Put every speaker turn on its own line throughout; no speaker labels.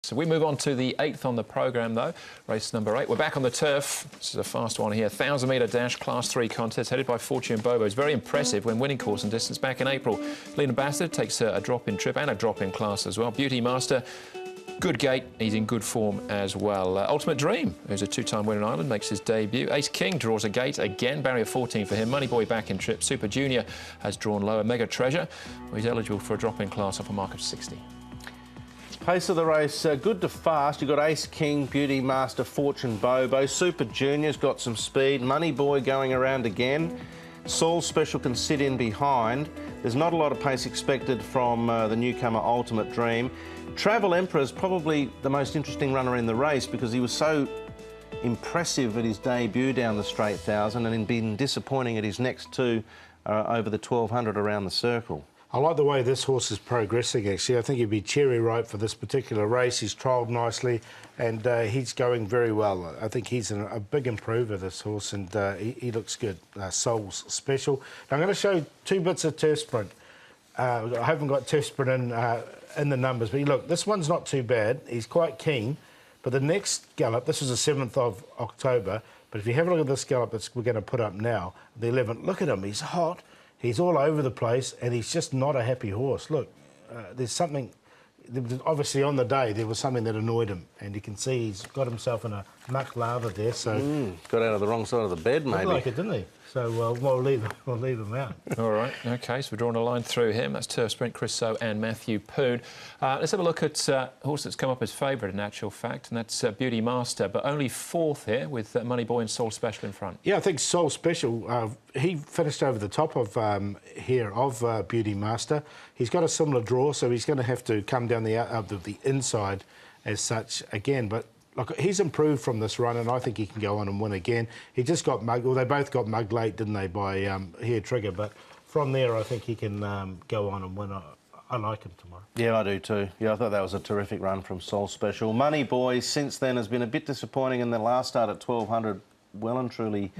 So we move on to the 8th on the programme, though. Race number 8. We're back on the turf. This is a fast one here. 1,000-metre dash, Class 3 contest, headed by Fortune Bobo. It's very impressive when winning course and distance back in April. Lead Ambassador takes a drop in trip and a drop in class as well. Beauty Master, good gate. He's in good form as well. Ultimate Dream, who's a 2-time winner in Ireland, makes his debut. Ace King draws a gate again. Barrier 14 for him. Money Boy back in trip. Super Junior has drawn lower. Mega Treasure, well, he's eligible for a drop in class off a mark of 60.
Pace of the race, good to fast. You've got Ace King, Beauty Master, Fortune Bobo. Super Junior's got some speed. Money Boy going around again. Saul Special can sit in behind. There's not a lot of pace expected from the newcomer Ultimate Dream. Travel Emperor is probably the most interesting runner in the race because he was so impressive at his debut down the straight 1,000 and been disappointing at his next two over the 1,200 around the circle.
I like the way this horse is progressing, actually. I think he'd be cherry ripe for this particular race. He's trialled nicely and he's going very well. I think he's a big improver, this horse, and he looks good. Soul's Special. Now, I'm going to show 2 bits of turf sprint. I haven't got turf sprint in the numbers, but look, this one's not too bad. He's quite keen, but the next gallop, this is the 7th of October, but if you have a look at this gallop that we're going to put up now, the 11th, look at him, he's hot. He's all over the place, and he's just not a happy horse. Look, there's something... Obviously, on the day, there was something that annoyed him, and you can see he's got himself in a muck lather there, so...
Got out of the wrong side of the bed, maybe.
Looked like it, didn't he? So we'll leave him out.
All right, OK, so we're drawing a line through him. That's Turf Sprint, Chris So and Matthew Poon. Let's have a look at a horse that's come up as favourite, in actual fact, and that's Beauty Master, but only 4th here with Money Boy and Soul Special in front.
Yeah, I think Soul Special, he finished over the top of Beauty Master. He's got a similar draw, so he's going to have to come down the inside as such again, but look, he's improved from this run, and I think he can go on and win again. He just got mugged, well, they both got mugged late, didn't they, by Hair Trigger, but from there I think he can go on and win. I like him tomorrow.
Yeah, I do too. Yeah, I thought that was a terrific run from Soul Special. Money Boy, since then, has been a bit disappointing in the last start at 1,200, well and truly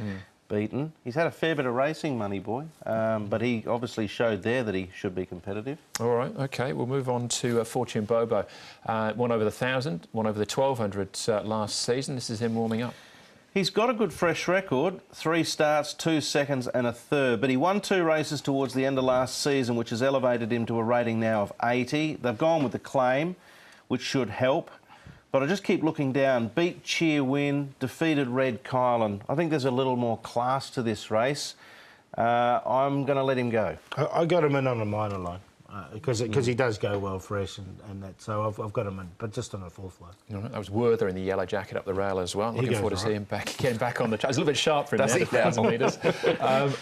beaten. He's had a fair bit of racing, Money Boy, but he obviously showed there that he should be competitive. All
right, OK, we'll move on to Fortune Bobo. One over the 1,000, one over the 1,200 last season. This is him warming up.
He's got a good fresh record, 3 starts, 2 seconds and a third, but he won 2 races towards the end of last season, which has elevated him to a rating now of 80. They've gone with the claim, which should help. But I just keep looking down. Beat Cheer Win, defeated Red Kylan. I think there's a little more class to this race. I'm going to let him go.
I got him in on a minor line because he does go well fresh and that. So I've got him in, but just on a 4th line.
All right, that was Werther in the yellow jacket up the rail as well. Looking forward to seeing him back on the track. He's a little bit sharp for him there, 1,000 metres.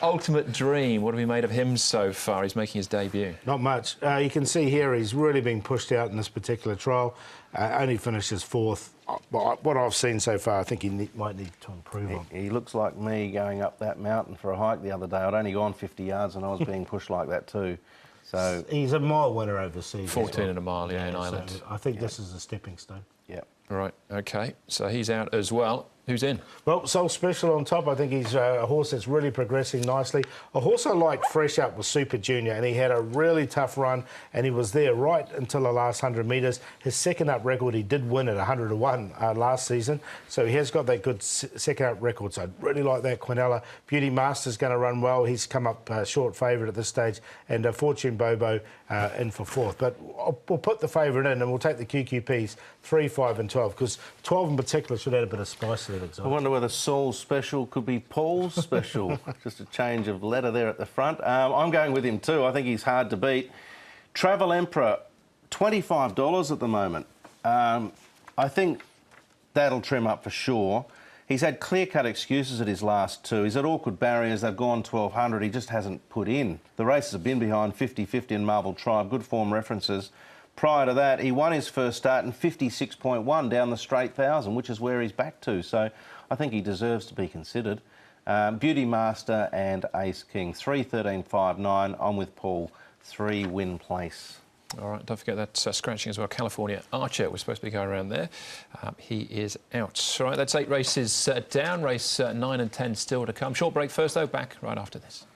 Ultimate Dream, what have we made of him so far? He's making his debut.
Not much. You can see here he's really been pushed out in this particular trial. Only finishes 4th. What I've seen so far, I think he might need to improve on.
He looks like me going up that mountain for a hike the other day. I'd only gone 50 yards and I was being pushed like that too. So
he's a mile winner overseas.
14 and a mile, yeah, in Ireland.
So I think this is a stepping stone.
Yeah.
Right, OK. So he's out as well. Who's in?
Well, Soul Special on top. I think he's a horse that's really progressing nicely. A horse I liked fresh up was Super Junior, and he had a really tough run, and he was there right until the last 100 metres. His second up record, he did win at 101 last season, so he has got that good second up record. So I'd really like that. Quinella. Beauty Master's going to run well. He's come up short favourite at this stage, and Fortune Bobo in for 4th. But we'll put the favourite in, and we'll take the QQPs 3, 5 and 12, because 12 in particular should add a bit of spice to it.
I wonder whether Saul's Special could be Paul's Special. Just a change of letter there at the front. I'm going with him too. I think he's hard to beat. Travel Emperor, $25 at the moment. I think that'll trim up for sure. He's had clear-cut excuses at his last 2. He's at awkward barriers. They've gone 1,200. He just hasn't put in. The races have been behind 50-50 in Marvel Tribe. Good form references. Prior to that, he won his first start in 56.1 down the straight 1,000, which is where he's back to. So I think he deserves to be considered. Beauty Master and Ace King, 3, 13, 5, 9. I'm with Paul, 3 win place.
All right, don't forget that scratching as well. California Archer, we're supposed to be going around there. He is out. All right, that's 8 races down. Race 9 and 10 still to come. Short break first, though. Back right after this.